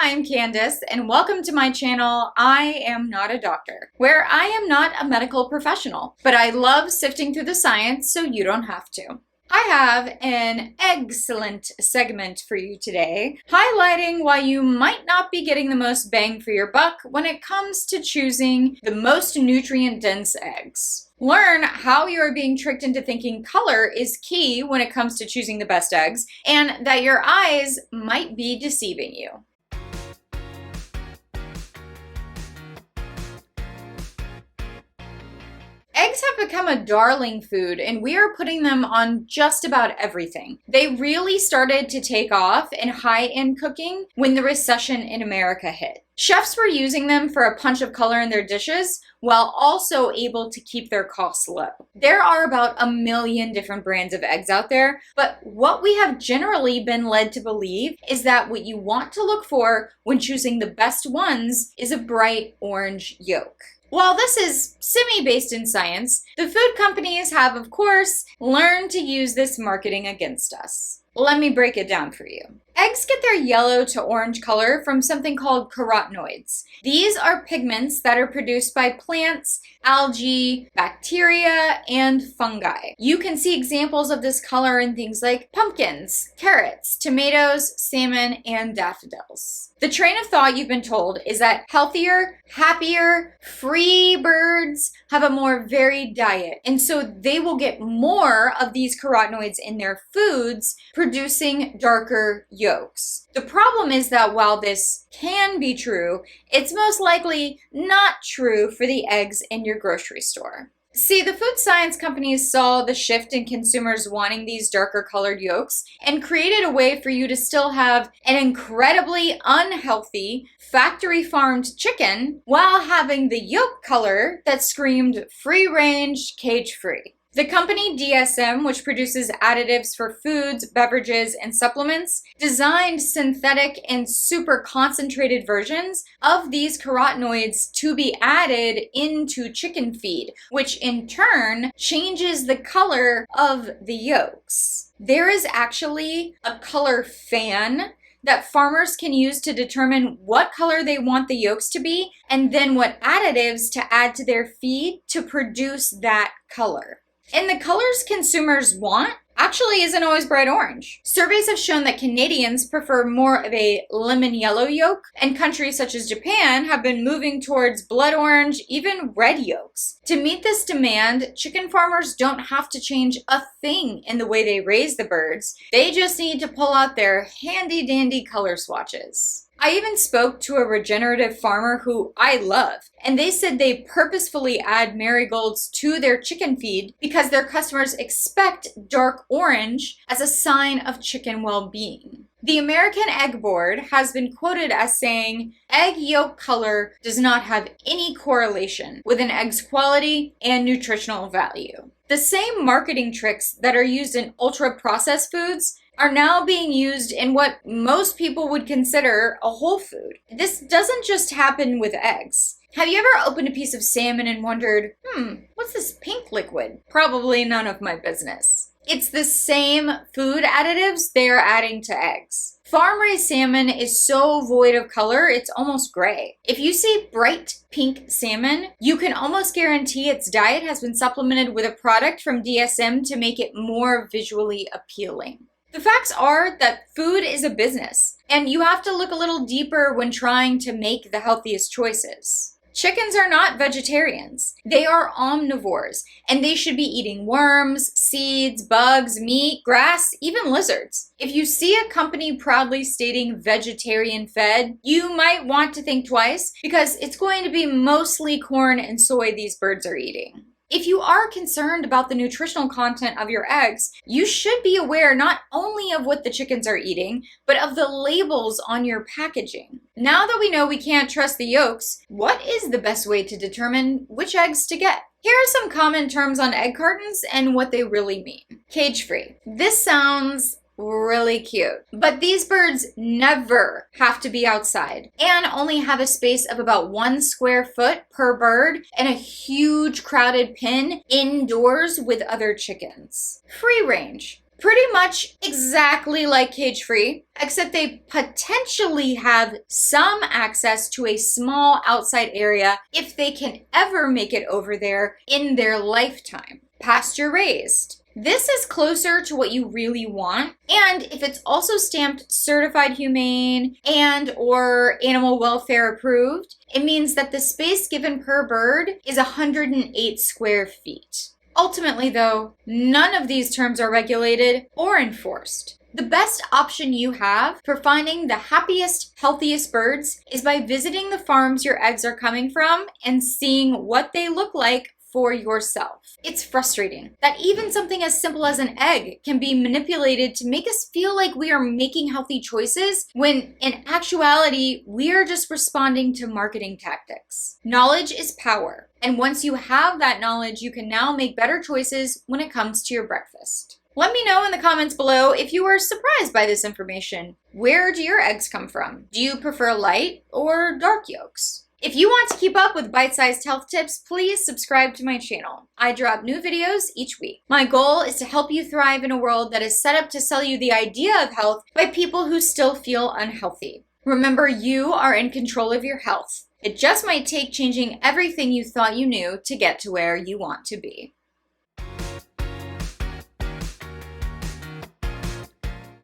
I'm Candace, and welcome to my channel, I Am Not a Doctor, where I am not a medical professional, but I love sifting through the science so you don't have to. I have an excellent segment for you today, highlighting why you might not be getting the most bang for your buck when it comes to choosing the most nutrient-dense eggs. Learn how you are being tricked into thinking color is key when it comes to choosing the best eggs, and that your eyes might be deceiving you. Eggs have become a darling food, and we are putting them on just about everything. They really started to take off in high-end cooking when the recession in America hit. Chefs were using them for a punch of color in their dishes while also able to keep their costs low. There are about 1 million different brands of eggs out there, but what we have generally been led to believe is that what you want to look for when choosing the best ones is a bright orange yolk. While this is semi-based in science, the food companies have, of course, learned to use this marketing against us. Let me break it down for you. Eggs get their yellow to orange color from something called carotenoids. These are pigments that are produced by plants, algae, bacteria, and fungi. You can see examples of this color in things like pumpkins, carrots, tomatoes, salmon, and daffodils. The train of thought you've been told is that healthier, happier, free birds have a more varied diet, and so they will get more of these carotenoids in their foods, producing darker yolks. The problem is that while this can be true, it's most likely not true for the eggs in your grocery store. See, the food science companies saw the shift in consumers wanting these darker colored yolks and created a way for you to still have an incredibly unhealthy factory farmed chicken while having the yolk color that screamed free range, cage free. The company DSM, which produces additives for foods, beverages, and supplements, designed synthetic and super concentrated versions of these carotenoids to be added into chicken feed, which in turn changes the color of the yolks. There is actually a color fan that farmers can use to determine what color they want the yolks to be, and then what additives to add to their feed to produce that color. And the colors consumers want actually isn't always bright orange. Surveys have shown that Canadians prefer more of a lemon yellow yolk, and countries such as Japan have been moving towards blood orange, even red yolks. To meet this demand, chicken farmers don't have to change a thing in the way they raise the birds. They just need to pull out their handy-dandy color swatches. I even spoke to a regenerative farmer who I love, and they said they purposefully add marigolds to their chicken feed because their customers expect dark orange as a sign of chicken well-being. The American Egg Board has been quoted as saying, "Egg yolk color does not have any correlation with an egg's quality and nutritional value." The same marketing tricks that are used in ultra-processed foods are now being used in what most people would consider a whole food. This doesn't just happen with eggs. Have you ever opened a piece of salmon and wondered, what's this pink liquid? Probably none of my business. It's the same food additives they are adding to eggs. Farm-raised salmon is so void of color, it's almost gray. If you see bright pink salmon, you can almost guarantee its diet has been supplemented with a product from DSM to make it more visually appealing. The facts are that food is a business, and you have to look a little deeper when trying to make the healthiest choices. Chickens are not vegetarians. They are omnivores, and they should be eating worms, seeds, bugs, meat, grass, even lizards. If you see a company proudly stating vegetarian fed, you might want to think twice because it's going to be mostly corn and soy these birds are eating. If you are concerned about the nutritional content of your eggs, you should be aware not only of what the chickens are eating, but of the labels on your packaging. Now that we know we can't trust the yolks, what is the best way to determine which eggs to get? Here are some common terms on egg cartons and what they really mean. Cage-free. This sounds really cute, but these birds never have to be outside and only have a space of about 1 square foot per bird and a huge crowded pen indoors with other chickens. Free range. Pretty much exactly like cage-free, except they potentially have some access to a small outside area if they can ever make it over there in their lifetime. Pasture raised. This is closer to what you really want, and if it's also stamped certified humane and or animal welfare approved, it means that the space given per bird is 108 square feet. Ultimately, though, none of these terms are regulated or enforced. The best option you have for finding the happiest, healthiest birds is by visiting the farms your eggs are coming from and seeing what they look like for yourself. It's frustrating that even something as simple as an egg can be manipulated to make us feel like we are making healthy choices when in actuality, we are just responding to marketing tactics. Knowledge is power, and once you have that knowledge, you can now make better choices when it comes to your breakfast. Let me know in the comments below if you were surprised by this information. Where do your eggs come from? Do you prefer light or dark yolks? If you want to keep up with bite-sized health tips, please subscribe to my channel. I drop new videos each week. My goal is to help you thrive in a world that is set up to sell you the idea of health by people who still feel unhealthy. Remember, you are in control of your health. It just might take changing everything you thought you knew to get to where you want to be.